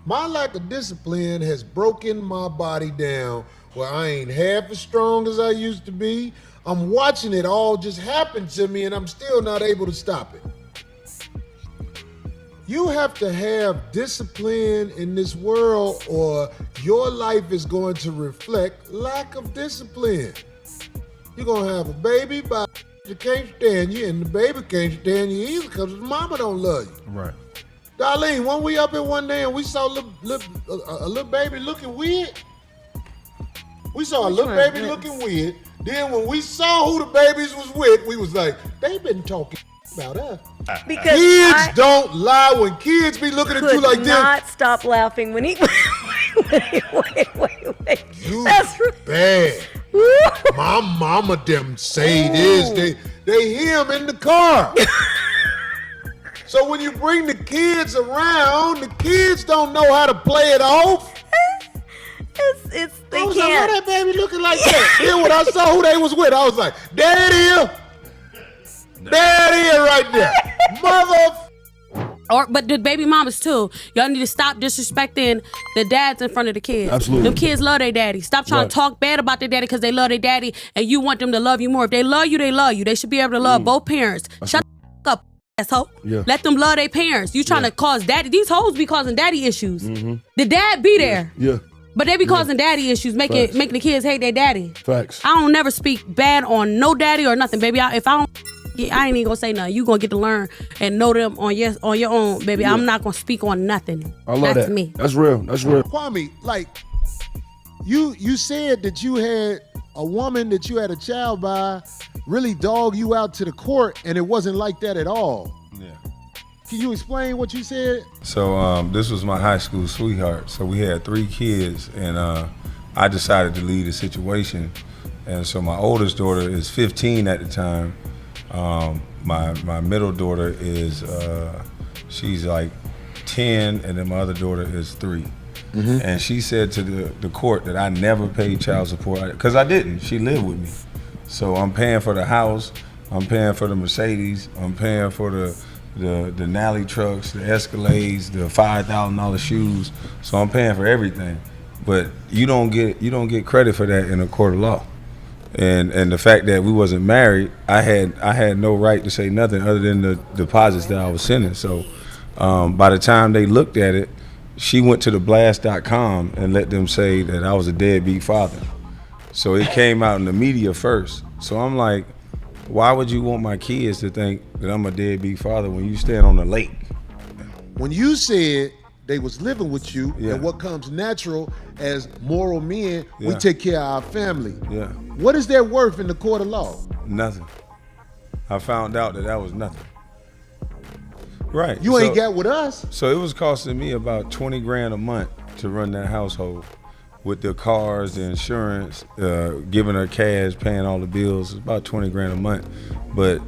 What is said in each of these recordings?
My lack of discipline has broken my body down where I ain't half as strong as I used to be. I'm watching it all just happen to me and I'm still not able to stop it. You have to have discipline in this world or your life is going to reflect lack of discipline. You're going to have a baby by that can't stand you and the baby can't stand you either because his mama don't love you. Right. Darlene, when we up here one day and we saw a little baby looking weird, we saw a little baby looking weird. Then when we saw who the babies was with, we was like, they been talking about us. Because kids don't lie when kids be looking at you like this. Could not stop laughing when he. Wait. You bad. My mama them say this. They hear him in the car. So when you bring the kids around, the kids don't know how to play it off. They I was can't. like, why that baby looking like that? Then when I saw who they was with, I was like, there it is. There it is right there. But the baby mamas too. Y'all need to stop disrespecting the dads in front of the kids. Absolutely. Them kids love their daddy. Stop trying to talk bad about their daddy because they love their daddy and you want them to love you more. If they love you, they love you. They should be able to love both parents. Shut the up, asshole. Yeah. Let them love their parents. You trying to cause daddy. These hoes be causing daddy issues. The dad be there. Yeah. But they be causing daddy issues, making the kids hate their daddy. Facts. I don't never speak bad on no daddy or nothing, baby. I ain't even gonna say nothing. You gonna get to learn and know them on your own, baby. I'm not gonna speak on nothing. I love That's that. me. That's real. Kwame, like, you said that you had a woman that you had a child by really dog you out to the court, and it wasn't like that at all. Yeah. Can you explain what you said? So this was my high school sweetheart. So we had 3 kids, and I decided to leave the situation. And so my oldest daughter is 15 at the time. My middle daughter is she's like 10, and then my other daughter is 3. And she said to the court that I never paid child support because I didn't. She lived with me, so I'm paying for the house, I'm paying for the Mercedes, I'm paying for the Nally trucks, the Escalades, the $5,000 shoes. So I'm paying for everything, but you don't get credit for that in a court of law. And the fact that we wasn't married, I had no right to say nothing other than the deposits that I was sending. So by the time they looked at it, she went to the blast.com and let them say that I was a deadbeat father. So it came out in the media first. So I'm like, why would you want my kids to think that I'm a deadbeat father when you stand on the lake? When you said they was living with you, and what comes natural as moral men, we take care of our family. Yeah. What is their worth in the court of law? Nothing. I found out that was nothing. Right. You ain't got with us. So it was costing me about 20 grand a month to run that household with the cars, the insurance, giving her cash, paying all the bills. It's about 20 grand a month. But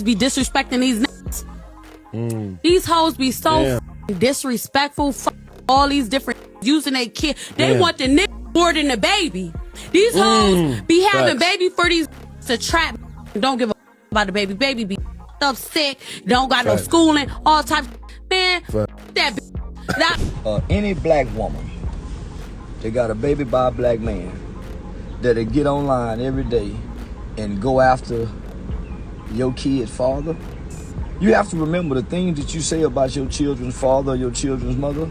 Be disrespecting these niggas. These hoes be so disrespectful. All these different using their kid. They want the nigga more than the baby. These hoes be having baby for these to trap. Don't give a about the baby. Baby be up sick. Don't got no schooling. All types. Man, that any black woman that got a baby by a black man that'll get online every day and go after your kid's father, you have to remember the things that you say about your children's father or your children's mother.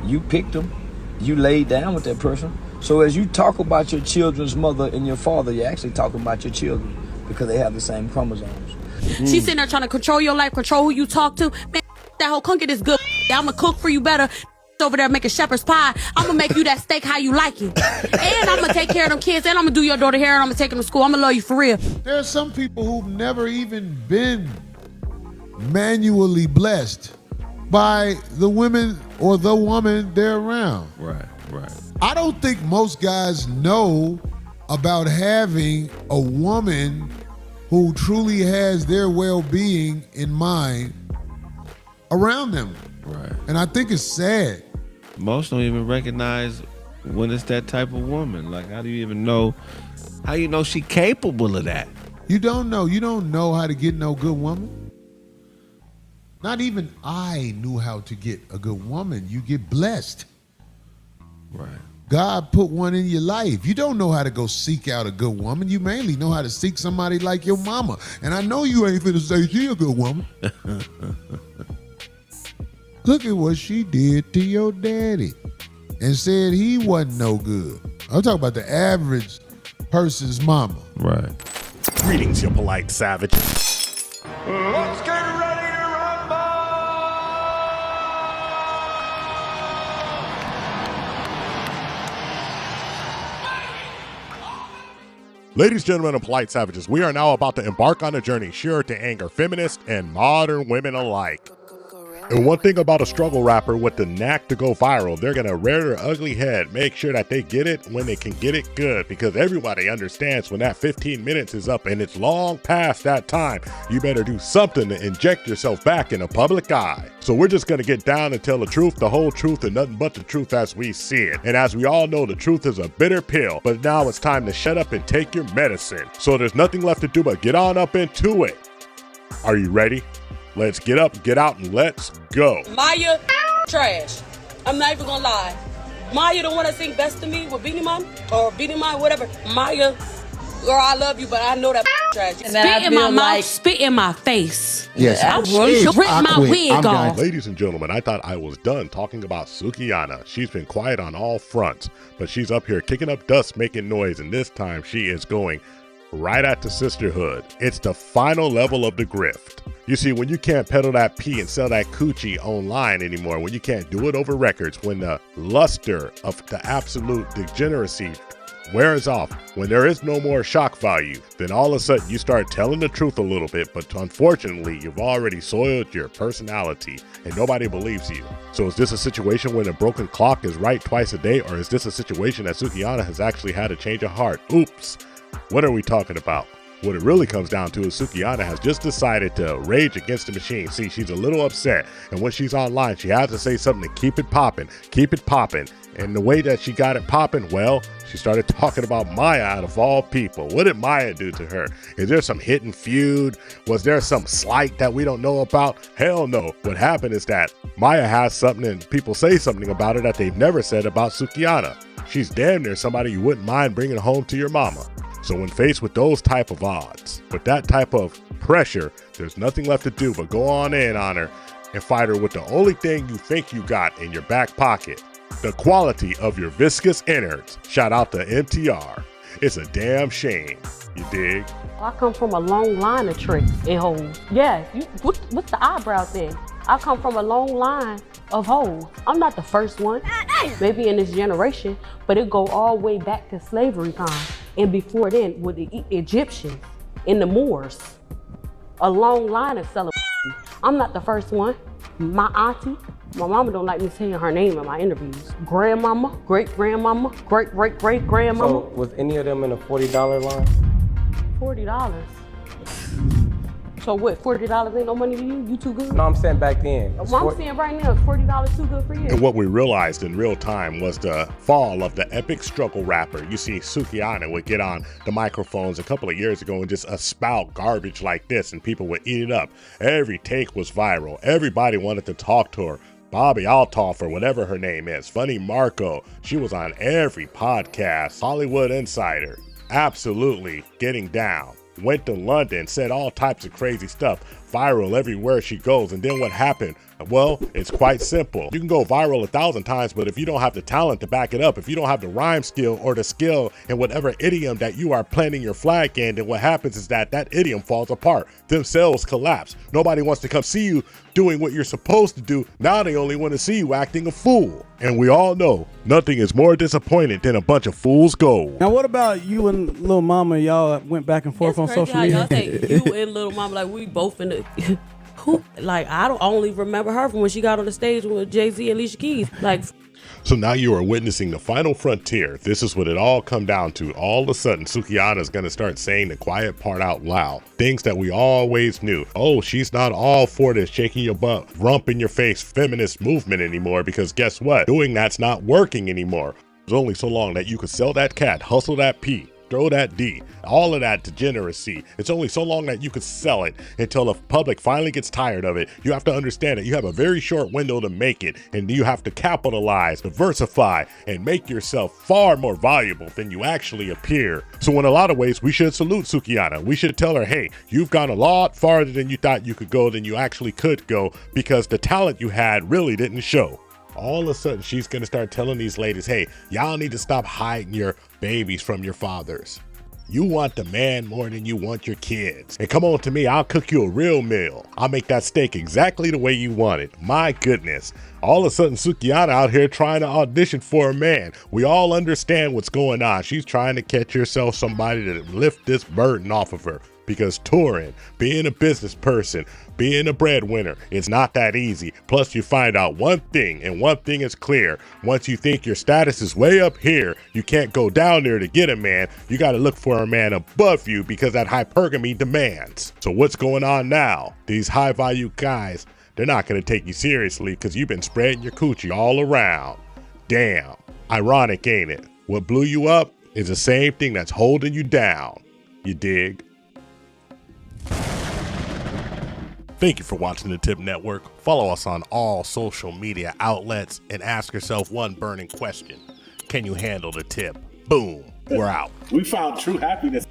You picked them. You laid down with that person. So as you talk about your children's mother and your father, you're actually talking about your children because they have the same chromosomes. She's sitting there trying to control your life, control who you talk to. Man, that whole cooking is good. I'm going to cook for you better. Over there making shepherd's pie. I'm going to make you that steak how you like it. And I'm going to take care of them kids. And I'm going to do your daughter hair. And I'm going to take them to school. I'm going to love you for real. There are some people who've never even been manually blessed by the women or the woman they're around. Right. I don't think most guys know about having a woman who truly has their well-being in mind around them. Right. And I think it's sad. Most don't even recognize when it's that type of woman. Like, how do you even know? How you know she capable of that? You don't know. You don't know how to get no good woman. Not even I knew how to get a good woman. You get blessed. Right. God put one in your life. You don't know how to go seek out a good woman. You mainly know how to seek somebody like your mama. And I know you ain't finna say she a good woman. Look at what she did to your daddy and said he wasn't no good. I'm talking about the average person's mama. Right. Greetings, you polite savages. Let's get ready to rumble! Ladies, gentlemen, and polite savages, we are now about to embark on a journey sure to anger feminists and modern women alike. And one thing about a struggle rapper with the knack to go viral, they're gonna rear their ugly head, make sure that they get it when they can get it good, because everybody understands when that 15 minutes is up and it's long past that time, you better do something to inject yourself back in the public eye. So we're just gonna get down and tell the truth, the whole truth, and nothing but the truth as we see it. And as we all know, the truth is a bitter pill, but now it's time to shut up and take your medicine. So there's nothing left to do but get on up into it. Are you ready? Let's get up, get out, and let's go. Maya, trash. I'm not even gonna lie. Maya, the one that sing Best to Me with Beanie Man or Beanie Man, whatever. Maya, girl, I love you, but I know that trash. Spit in my mouth, spit in my face. Yes, I rip my wig off. Ladies and gentlemen, I thought I was done talking about Sukihana. She's been quiet on all fronts, but she's up here kicking up dust, making noise, and this time she is going right at the sisterhood. It's the final level of the grift. You see, when you can't peddle that pee and sell that coochie online anymore, when you can't do it over records, when the luster of the absolute degeneracy wears off, when there is no more shock value, then all of a sudden you start telling the truth a little bit, but unfortunately you've already soiled your personality and nobody believes you. So is this a situation when a broken clock is right twice a day, or is this a situation that Sukihana has actually had a change of heart? Oops. What are we talking about? What it really comes down to is Sukihana has just decided to rage against the machine. See, she's a little upset, and when she's online, she has to say something to keep it popping, keep it popping. And the way that she got it popping, well, she started talking about Maya out of all people. What did Maya do to her? Is there some hidden feud? Was there some slight that we don't know about? Hell no. What happened is that Maya has something and people say something about her that they've never said about Sukihana. She's damn near somebody you wouldn't mind bringing home to your mama. So when faced with those type of odds, with that type of pressure, there's nothing left to do but go on in on her and fight her with the only thing you think you got in your back pocket, the quality of your viscous innards. Shout out to MTR. It's a damn shame, you dig? I come from a long line of tricks and hoes. Yes, what's the eyebrow thing? I come from a long line of hoes. I'm not the first one, maybe in this generation, but it go all the way back to slavery time. And before then, with the Egyptians and the Moors, a long line of celebrating. I'm not the first one. My auntie, my mama don't like me saying her name in my interviews. Grandmama, great-grandmama, great-great-great-grandmama. So was any of them in a $40 line? $40. So what, $40 ain't no money to you? You too good? No, I'm saying back then. Well, I'm saying right now, it's $40 too good for you. And what we realized in real time was the fall of the epic struggle rapper. You see, Sukihana would get on the microphones a couple of years ago and just espout garbage like this, and people would eat it up. Every take was viral. Everybody wanted to talk to her. Bobby Altoff, or whatever her name is, Funny Marco, she was on every podcast. Hollywood Insider, absolutely getting down. Went to London, said all types of crazy stuff, viral everywhere she goes. And then what happened? Well, it's quite simple. You can go viral 1,000 times, but if you don't have the talent to back it up, if you don't have the rhyme skill or the skill in whatever idiom that you are planting your flag in, then what happens is that idiom falls apart. Them sales collapse. Nobody wants to come see you doing what you're supposed to do. Now they only want to see you acting a fool. And we all know nothing is more disappointing than a bunch of fools gold. Now, what about you and Lil Mama? Y'all went back and forth on social media. Y'all think you and Lil Mama, like we both in the... Who? Like, I don't only remember her from when she got on the stage with Jay-Z and Alicia Keys. Like, so now you are witnessing the final frontier. This is what it all come down to. All of a sudden, Sukihana is going to start saying the quiet part out loud. Things that we always knew. Oh, she's not all for this shaking your butt, rump in your face feminist movement anymore, because guess what? Doing that's not working anymore. There's only so long that you could sell that cat, hustle that pee, throw that D, all of that degeneracy. It's only so long that you could sell it until the public finally gets tired of it. You have to understand that you have a very short window to make it, and you have to capitalize, diversify, and make yourself far more valuable than you actually appear. So in a lot of ways, we should salute Sukihana. We should tell her, hey, you've gone a lot farther than you thought you could go, than you actually could go, because the talent you had really didn't show. All of a sudden, she's going to start telling these ladies, hey, y'all need to stop hiding your babies from your fathers. You want the man more than you want your kids. And come on to me, I'll cook you a real meal. I'll make that steak exactly the way you want it. My goodness. All of a sudden, Sukihana out here trying to audition for a man. We all understand what's going on. She's trying to catch herself somebody to lift this burden off of her. Because touring, being a business person, being a breadwinner, it's not that easy. Plus, you find out one thing, and one thing is clear. Once you think your status is way up here, you can't go down there to get a man. You got to look for a man above you, because that hypergamy demands. So what's going on now? These high value guys, they're not going to take you seriously because you've been spreading your coochie all around. Damn. Ironic, ain't it? What blew you up is the same thing that's holding you down. You dig? Thank you for watching the TIP Network. Follow us on all social media outlets and ask yourself one burning question. Can you handle the tip? Boom. We're out. We found true happiness.